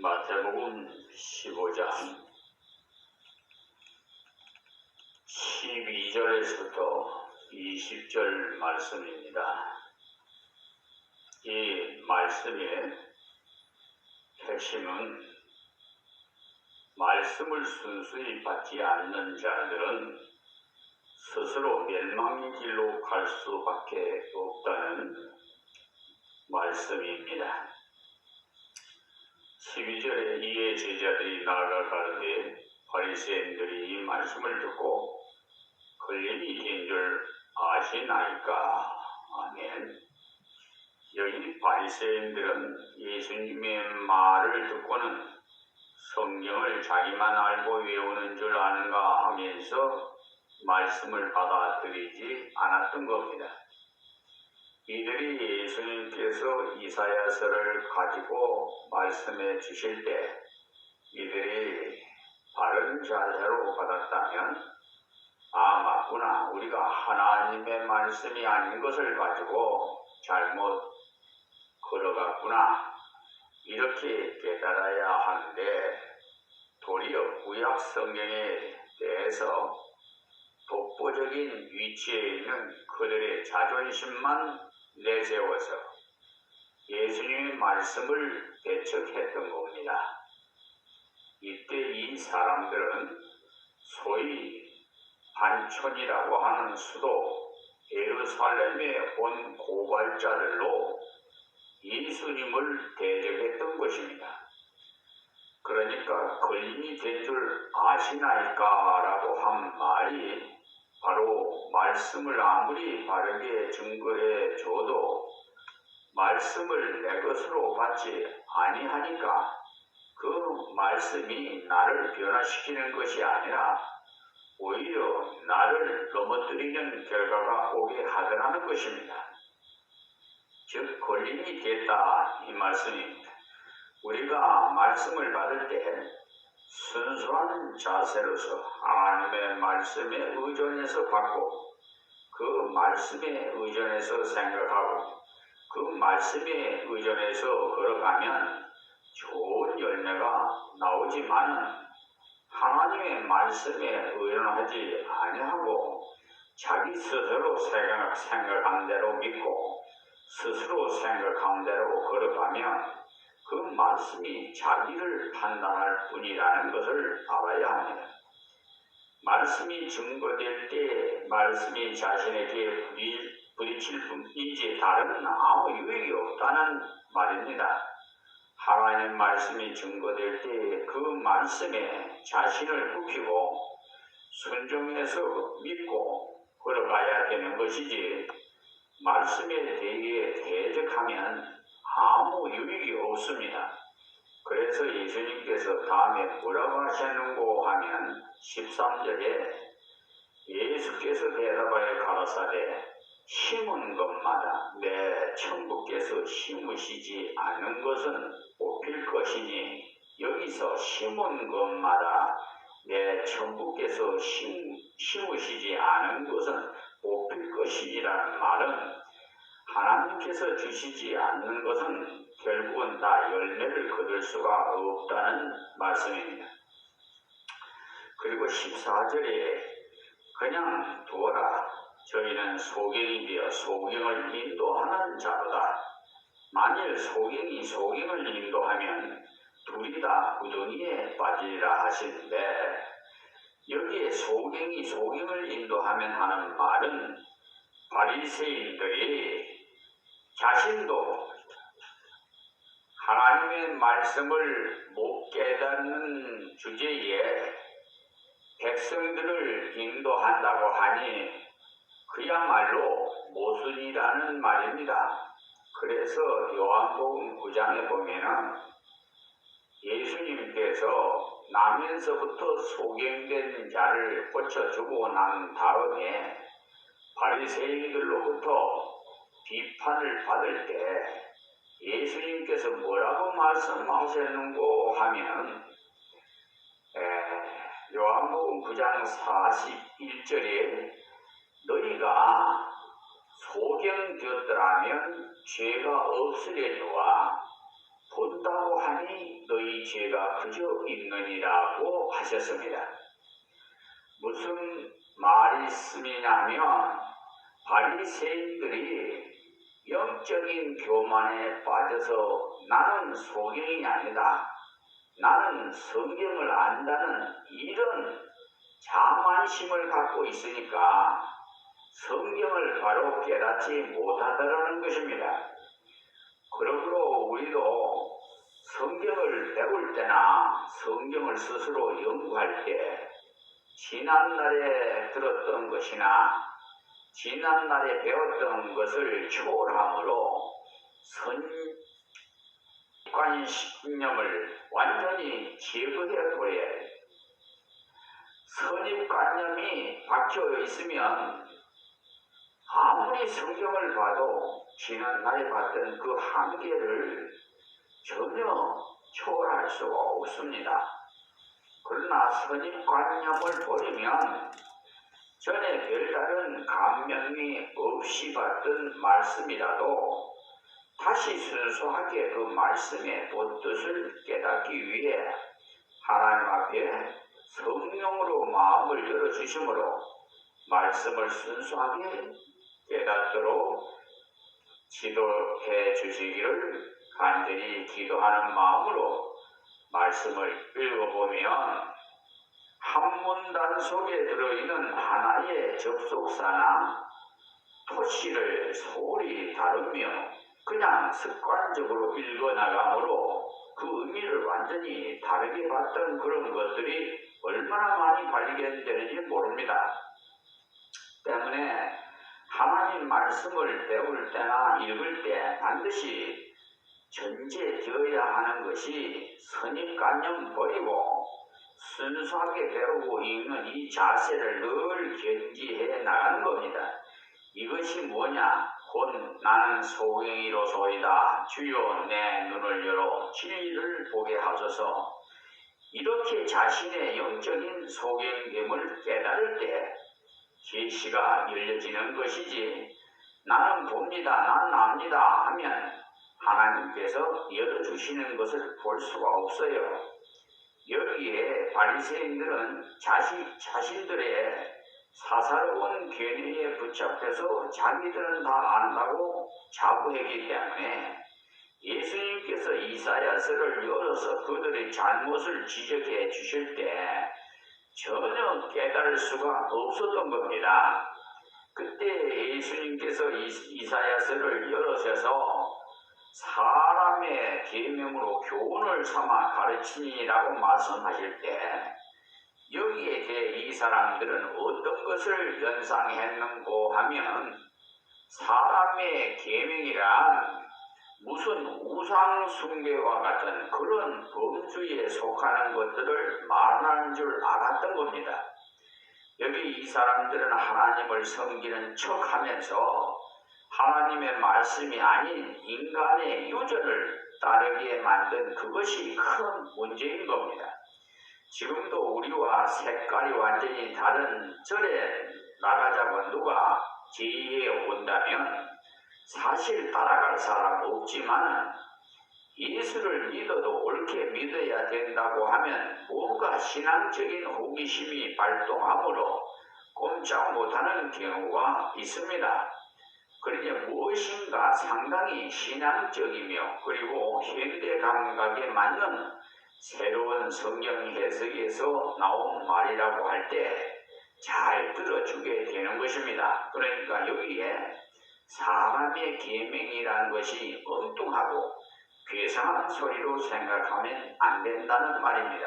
마태복음 15장 12절에서부터 20절 말씀입니다. 이 말씀의 핵심은 말씀을 순수히 받지 않는 자들은 스스로 멸망의 길로 갈 수밖에 없다는 말씀입니다. 12절에 이에 제자들이 나아가가되 바리새인들이 이 말씀을 듣고 걸림이 된 줄 아시나이까? 아멘. 여기 바리새인들은 예수님의 말을 듣고는 성경을 자기만 알고 외우는 줄 아는가 하면서 말씀을 받아들이지 않았던 겁니다. 이들이 예수님께서 이사야서를 가지고 말씀해 주실 때 이들이 바른 자세로 받았다면 맞구나, 우리가 하나님의 말씀이 아닌 것을 가지고 잘못 걸어갔구나, 이렇게 깨달아야 하는데 도리어 구약 성경에 대해서 독보적인 위치에 있는 그들의 자존심만 내세워서 예수님의 말씀을 배척했던 겁니다. 이때 이 사람들은 소위 반촌이라고 하는 수도 예루살렘에 온 고발자들로 예수님을 대적했던 것입니다. 그러니까 걸림이 된 줄 아시나이까? 라고 한 말이 바로 말씀을 아무리 바르게 증거해 줘도 말씀을 내 것으로 받지 아니하니까 그 말씀이 나를 변화시키는 것이 아니라 오히려 나를 넘어뜨리는 결과가 오게 하더라는 것입니다. 즉 걸림이 됐다, 이 말씀입니다. 우리가 말씀을 받을 때 순수한 자세로서 하나님의 말씀에 의존해서 받고 그 말씀에 의존해서 생각하고 그 말씀에 의존해서 걸어가면 좋은 열매가 나오지만 하나님의 말씀에 의존하지 아니하고 자기 스스로 생각한 대로 믿고 스스로 생각한 대로 걸어가면 그 말씀이 자기를 판단할 뿐이라는 것을 알아야 합니다. 말씀이 증거될 때 말씀이 자신에게 부딪힐 뿐이지 다른 아무 유익이 없다는 말입니다. 하나님의 말씀이 증거될 때 그 말씀에 자신을 굽히고 순종해서 믿고 걸어가야 되는 것이지 말씀에 대해 대적하면 아무 유익이 없습니다. 그래서 예수님께서 다음에 뭐라고 하셨는고 하면 13절에 예수께서 대답하여 가라사대 심은 것마다 내 천국께서 심으시지 않는 것은 뽑힐 것이니 여기서 심은 것마다 내 천국께서 심으시지 않은 것은 뽑힐 것이라는 말은 하나님께서 주시지 않는 것은 결국은 다 열매를 거둘 수가 없다는 말씀입니다. 그리고 14절에 그냥 두어라, 저희는 소경이 되어 소경을 인도하는 자로다. 만일 소경이 소경을 인도하면 둘이 다 구덩이에 빠지리라 하시는데 여기에 소경이 소경을 인도하면 하는 말은 바리새인들이 자신도 하나님의 말씀을 못 깨닫는 주제에 백성들을 인도한다고 하니 그야말로 모순이라는 말입니다. 그래서 요한복음 9장에 보면은 예수님께서 나면서부터 소경된 자를 고쳐주고 난 다음에 바리새인들로부터 비판을 받을 때 예수님께서 뭐라고 말씀하셨는고 하면 요한복음 9장 41절에 너희가 소경되었더라면 죄가 없으려니와 본다고 하니 너희 너희 죄가 그저 있느니라고 하셨습니다. 무슨 말씀이냐면 바리새인들이 영적인 교만에 빠져서 나는 소경이 아니다, 나는 성경을 안다는 이런 자만심을 갖고 있으니까 성경을 바로 깨닫지 못하더라는 것입니다. 그러므로 우리도 성경을 배울 때나 성경을 스스로 연구할 때 지난날에 들었던 것이나 지난날에 배웠던 것을 초월함으로 선입관념을 완전히 제거해 버려야 해요. 선입관념이 박혀 있으면 아무리 성경을 봐도 지난날에 봤던 그 한계를 전혀 초월할 수가 없습니다. 그러나 선입관념을 버리면 전에 별다른 감명이 없이 봤던 말씀이라도 다시 순수하게 그 말씀의 본뜻을 깨닫기 위해 하나님 앞에 성령으로 마음을 열어주심으로 말씀을 순수하게 깨닫도록 지도해 주시기를 간절히 기도하는 마음으로 말씀을 읽어보면 한문단 속에 들어있는 하나의 접속사나 토시를 소홀히 다루며 그냥 습관적으로 읽어나가므로 그 의미를 완전히 다르게 봤던 그런 것들이 얼마나 많이 발견되는지 모릅니다. 때문에 하나님 말씀을 배울 때나 읽을 때 반드시 전제되어야 하는 것이 선입관념 버리고 순수하게 배우고 읽는 이 자세를 늘 견지해 나가는 겁니다. 이것이 뭐냐? 곧 나는 소경이로소이다. 주여 내 눈을 열어 진리를 보게 하소서. 이렇게 자신의 영적인 소경됨을 깨달을 때 계시가 열려지는 것이지, 나는 봅니다, 난 압니다 하면 하나님께서 열어주시는 것을 볼 수가 없어요. 여기에 바리새인들은 자신들의 사사로운 견해에 붙잡혀서 자기들은 다 안다고 자부했기 때문에 예수님께서 이사야서를 열어서 그들의 잘못을 지적해 주실 때 전혀 깨달을 수가 없었던 겁니다. 그때 예수님께서 이사야서를 열어셔서 사람의 계명으로 교훈을 삼아 가르치니라고 말씀하실 때 여기에 대해 이 사람들은 어떤 것을 연상했는고 하면 사람의 계명이란 무슨 우상 숭배와 같은 그런 범주에 속하는 것들을 말하는 줄 알았던 겁니다. 여기 이 사람들은 하나님을 섬기는 척하면서 하나님의 말씀이 아닌 인간의 유전을 따르게 만든 그것이 큰 문제인 겁니다. 지금도 우리와 색깔이 완전히 다른 절에 나가자고 누가 제의해 온다면 사실 따라갈 사람 없지만 예수를 믿어도 옳게 믿어야 된다고 하면 뭔가 신앙적인 호기심이 발동하므로 꼼짝 못하는 경우가 있습니다. 그러니 무엇인가 상당히 신앙적이며 그리고 현대 감각에 맞는 새로운 성경 해석에서 나온 말이라고 할 때 잘 들어주게 되는 것입니다. 그러니까 여기에 사람의 계명이라는 것이 엉뚱하고 괴상한 소리로 생각하면 안 된다는 말입니다.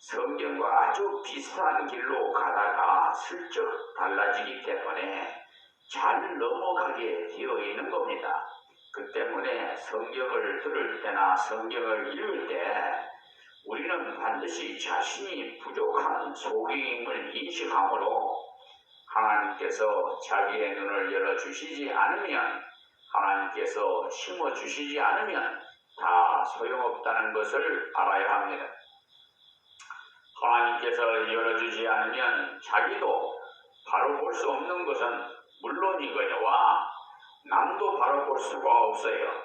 성경과 아주 비슷한 길로 가다가 슬쩍 달라지기 때문에 잘 넘어가게 되어 있는 겁니다. 그 때문에 성경을 들을 때나 성경을 읽을 때 우리는 반드시 자신이 부족한 소경임을 인식하므로 하나님께서 자기의 눈을 열어주시지 않으면, 하나님께서 심어주시지 않으면 다 소용없다는 것을 알아야 합니다. 하나님께서 열어주지 않으면 자기도 바로 볼 수 없는 것은 물론이거니와 남도 바로 볼 수가 없어요.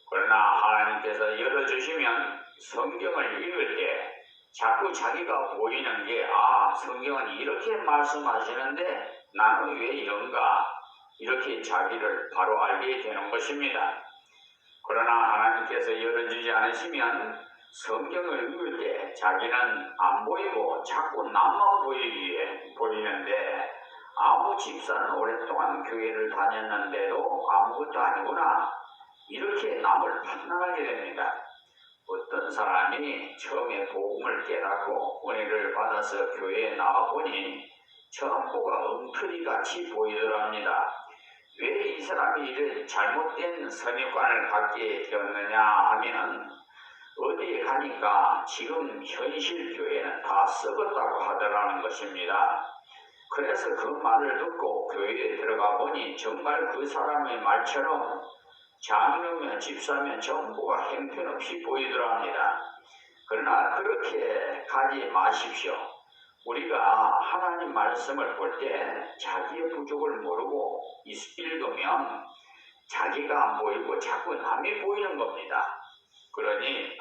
그러나 하나님께서 열어주시면 성경을 읽을 때 자꾸 자기가 보이는 게 성경은 이렇게 말씀하시는데 나는 왜 이런가 이렇게 자기를 바로 알게 되는 것입니다. 그러나 하나님께서 열어주지 않으시면 성경을 읽을 때 자기는 안 보이고 자꾸 남만 보이는데 아무 집사는 오랫동안 교회를 다녔는데도 아무것도 아니구나 이렇게 남을 판단하게 됩니다. 어떤 사람이 처음에 복음을 깨닫고 은혜를 받아서 교회에 나와보니 전부가 엉터리같이 보이더랍니다. 왜 이 사람이 이런 잘못된 선입관을 갖게 되었느냐 하면 어디에 가니까 지금 현실 교회는 다 썩었다고 하더라는 것입니다. 그래서 그 말을 듣고 교회에 들어가 보니 정말 그 사람의 말처럼 장로면 집사면 전부가 형편없이 보이더랍니다. 그러나 그렇게 가지 마십시오. 우리가 하나님 말씀을 볼 때 자기의 부족을 모르고 읽으면 자기가 안 보이고 자꾸 남이 보이는 겁니다. 그러니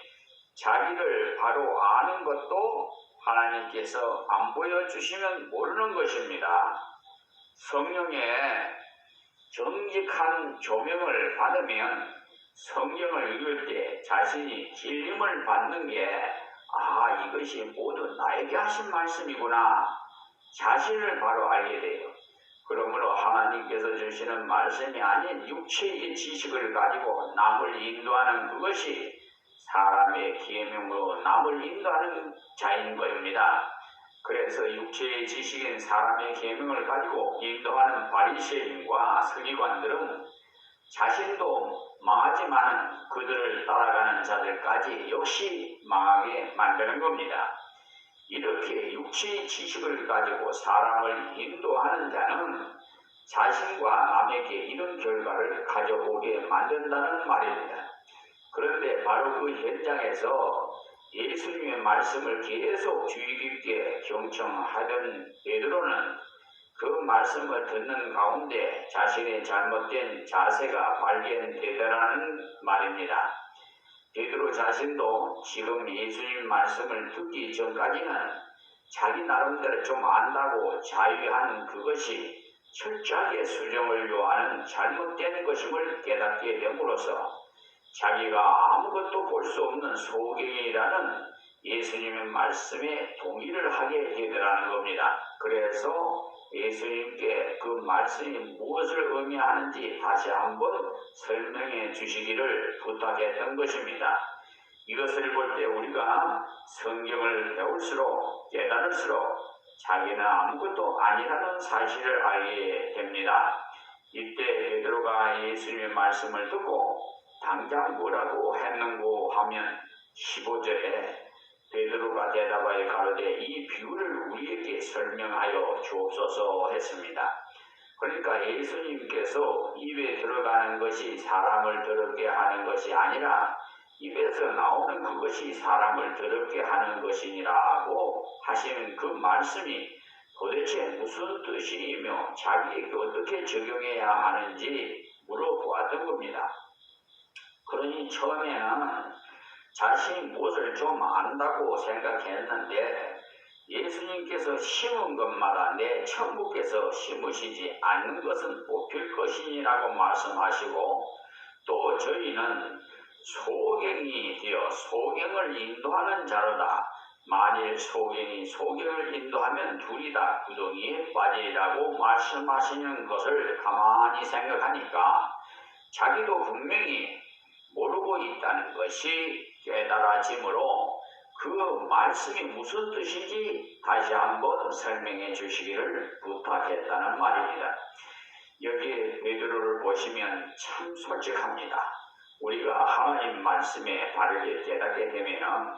자기를 바로 아는 것도 하나님께서 안 보여주시면 모르는 것입니다. 성령의 정직한 조명을 받으면 성경을 읽을 때 자신이 길림을 받는 게 이것이 모두 나에게 하신 말씀이구나 자신을 바로 알게 돼요. 그러므로 하나님께서 주시는 말씀이 아닌 육체의 지식을 가지고 남을 인도하는 그것이 사람의 계명으로 남을 인도하는 자인 것입니다. 그래서 육체의 지식인 사람의 계명을 가지고 인도하는 바리새인과 서기관들은 자신도 망하지만 그들을 따라가는 자들까지 역시 망하게 만드는 겁니다. 이렇게 육체의 지식을 가지고 사람을 인도하는 자는 자신과 남에게 이런 결과를 가져오게 만든다는 말입니다. 그런데 바로 그 현장에서 예수님의 말씀을 계속 주의 깊게 경청하던 베드로는 그 말씀을 듣는 가운데 자신의 잘못된 자세가 발견되더라는 말입니다. 베드로 자신도 지금 예수님 말씀을 듣기 전까지는 자기 나름대로 좀 안다고 자유한 그것이 철저하게 수정을 요하는 잘못된 것임을 깨닫게 됨으로써 자기가 아무것도 볼 수 없는 소경이라는 예수님의 말씀에 동의를 하게 되더라는 겁니다. 그래서 예수님께 그 말씀이 무엇을 의미하는지 다시 한번 설명해 주시기를 부탁했던 것입니다. 이것을 볼 때 우리가 성경을 배울수록 깨달을수록 자기는 아무것도 아니라는 사실을 알게 됩니다. 이때 베드로가 예수님의 말씀을 듣고 당장 뭐라고 했는고 하면 15절에 베드로가 대답하여 가로되 이 비유를 우리에게 설명하여 주옵소서 했습니다. 그러니까 예수님께서 입에 들어가는 것이 사람을 더럽게 하는 것이 아니라 입에서 나오는 그것이 사람을 더럽게 하는 것이니라고 하시는 그 말씀이 도대체 무슨 뜻이며 자기에게 어떻게 적용해야 하는지 물어보았던 겁니다. 그러니 처음에는 자신이 무엇을 좀 안다고 생각했는데 예수님께서 심은 것마다 내 천국에서 심으시지 않는 것은 뽑힐 것이니라고 말씀하시고 또 저희는 소경이 되어 소경을 인도하는 자로다. 만일 소경이 소경을 인도하면 둘이 다 구덩이에 빠지리라고 말씀하시는 것을 가만히 생각하니까 자기도 분명히 모르고 있다는 것이 깨달아지므로 그 말씀이 무슨 뜻인지 다시 한번 설명해 주시기를 부탁했다는 말입니다. 여기 베드로를 보시면 참 솔직합니다. 우리가 하나님 말씀에 바르게 깨닫게 되면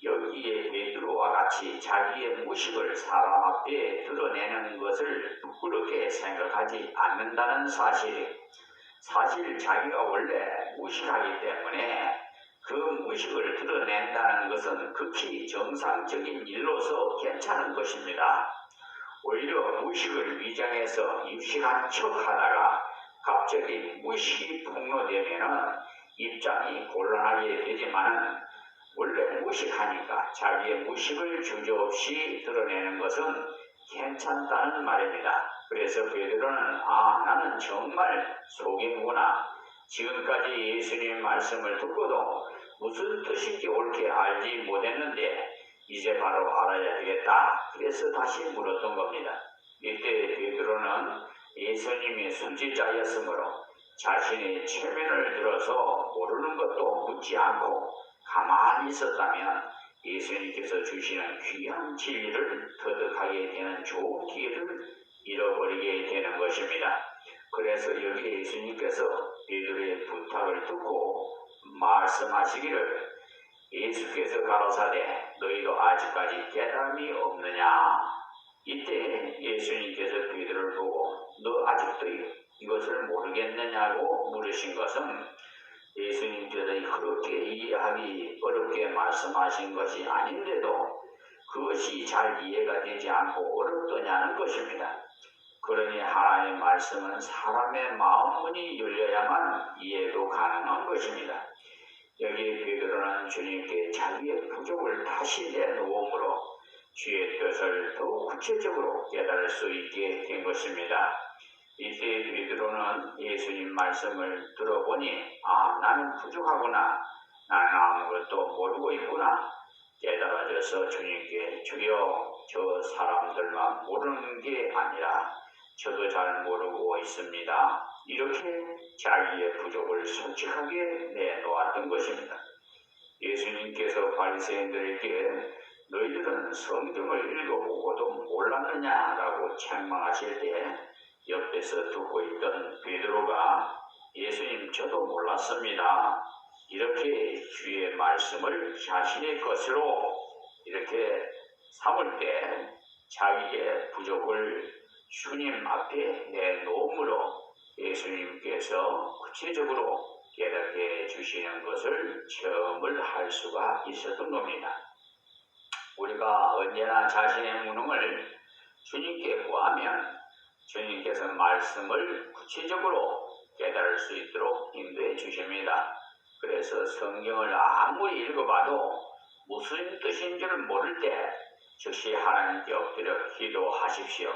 여기에 베드로와 같이 자기의 무식을 사람 앞에 드러내는 것을 부끄럽게 생각하지 않는다는 사실 자기가 원래 무식하기 때문에 그 무식을 드러낸다는 것은 극히 정상적인 일로서 괜찮은 것입니다. 오히려 무식을 위장해서 유식한 척 하다가 갑자기 무식이 폭로되면 입장이 곤란하게 되지만 원래 무식하니까 자기의 무식을 주저없이 드러내는 것은 괜찮다는 말입니다. 그래서 베드로는 나는 정말 속인구나. 지금까지 예수님의 말씀을 듣고도 무슨 뜻인지 옳게 알지 못했는데 이제 바로 알아야 되겠다. 그래서 다시 물었던 겁니다. 이때 베드로는 예수님의 선지자였으므로 자신의 체면을 들어서 모르는 것도 묻지 않고 가만히 있었다면 예수님께서 주시는 귀한 진리를 터득하게 되는 좋은 기회를 잃어버리게 되는 것입니다. 그래서 여기 예수님께서 베드로의 부탁을 듣고 말씀하시기를 예수께서 가로사대 너희도 아직까지 깨달음이 없느냐. 이때 예수님께서 베드로를 보고 너 아직도 이것을 모르겠느냐고 물으신 것은 예수님께서 그렇게 이해하기 어렵게 말씀하신 것이 아닌데도 그것이 잘 이해가 되지 않고 어렵더냐는 것입니다. 그러니 하나님의 말씀은 사람의 마음문이 열려야만 이해도 가능한 것입니다. 여기 베드로는 주님께 자기의 부족을 다시 내놓음으로 주의 뜻을 더욱 구체적으로 깨달을 수 있게 된 것입니다. 이때 베드로는 예수님 말씀을 들어보니 나는 부족하구나. 나는 아무것도 모르고 있구나. 깨달아져서 주님께 주여 저 사람들만 모르는 게 아니라 저도 잘 모르고 있습니다. 이렇게 자기의 부족을 솔직하게 내놓았던 것입니다. 예수님께서 바리새인들에게 너희들은 성경을 읽어보고도 몰랐느냐라고 책망하실 때 옆에서 듣고 있던 베드로가 예수님 저도 몰랐습니다. 이렇게 주의 말씀을 자신의 것으로 이렇게 삼을 때 자기의 부족을 주님 앞에 내놓음으로 예수님께서 구체적으로 깨닫게 해주시는 것을 체험을 할 수가 있었던 겁니다. 우리가 언제나 자신의 무능을 주님께 구하면 주님께서 말씀을 구체적으로 깨달을 수 있도록 인도해 주십니다. 그래서 성경을 아무리 읽어봐도 무슨 뜻인지를 모를 때 즉시 하나님께 엎드려 기도하십시오.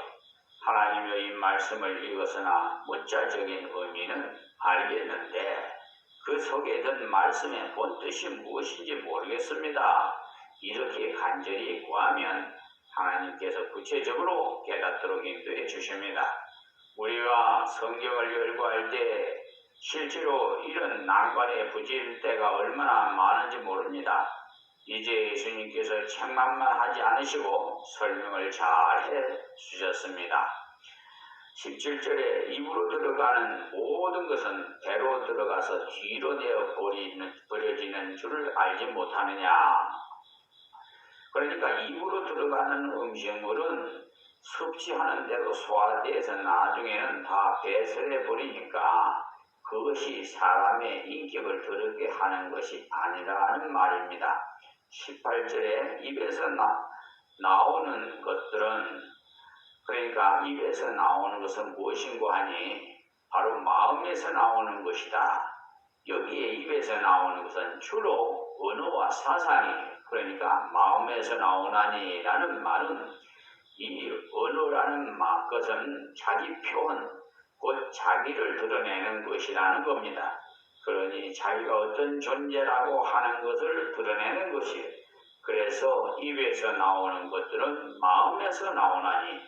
하나님의 이 말씀을 읽었으나 문자적인 의미는 알겠는데 그 속에 든 말씀의 본 뜻이 무엇인지 모르겠습니다. 이렇게 간절히 구하면 하나님께서 구체적으로 깨닫도록 인도해 주십니다. 우리가 성경을 열고 할 때 실제로 이런 난관에 부딪힐 때가 얼마나 많은지 모릅니다. 이제 예수님께서 책망만 하지 않으시고 설명을 잘 해 주셨습니다. 17절에 입으로 들어가는 모든 것은 배로 들어가서 뒤로 내어 버려지는 줄을 알지 못하느냐. 그러니까 입으로 들어가는 음식물은 섭취하는 대로 소화돼서 나중에는 다 배설해 버리니까 그것이 사람의 인격을 더럽게 하는 것이 아니라는 말입니다. 18절에 입에서 나오는 것들은 그러니까 입에서 나오는 것은 무엇인고 하니 바로 마음에서 나오는 것이다. 여기에 입에서 나오는 것은 주로 언어와 사상이 그러니까 마음에서 나오나니 라는 말은 이 언어라는 것은 자기 표현 곧 자기를 드러내는 것이라는 겁니다. 그러니 자기가 어떤 존재라고 하는 것을 드러내는 것이에요. 그래서 입에서 나오는 것들은 마음에서 나오나니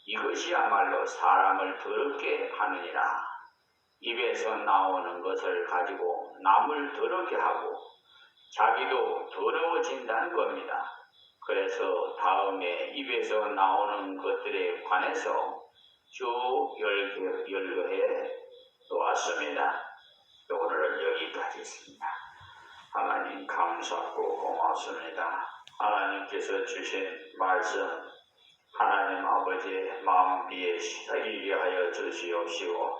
이것이야말로 사람을 더럽게 하느니라. 입에서 나오는 것을 가지고 남을 더럽게 하고 자기도 더러워진다는 겁니다. 그래서 다음에 입에서 나오는 것들에 관해서 쭉 열거해 놓았습니다. 오늘은 여기까지 있습니다. 하나님 감사하고 고맙습니다. 하나님께서 주신 말씀 하나님 아버지의 마음 위에 시달리게 하여 주시옵시고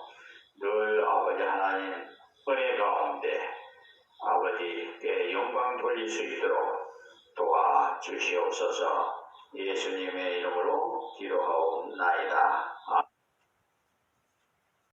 늘 아버지 하나님 은혜 가운데 아버지께 영광 돌릴 수 있도록 도와주시옵소서. 예수님의 이름으로 기도하옵나이다.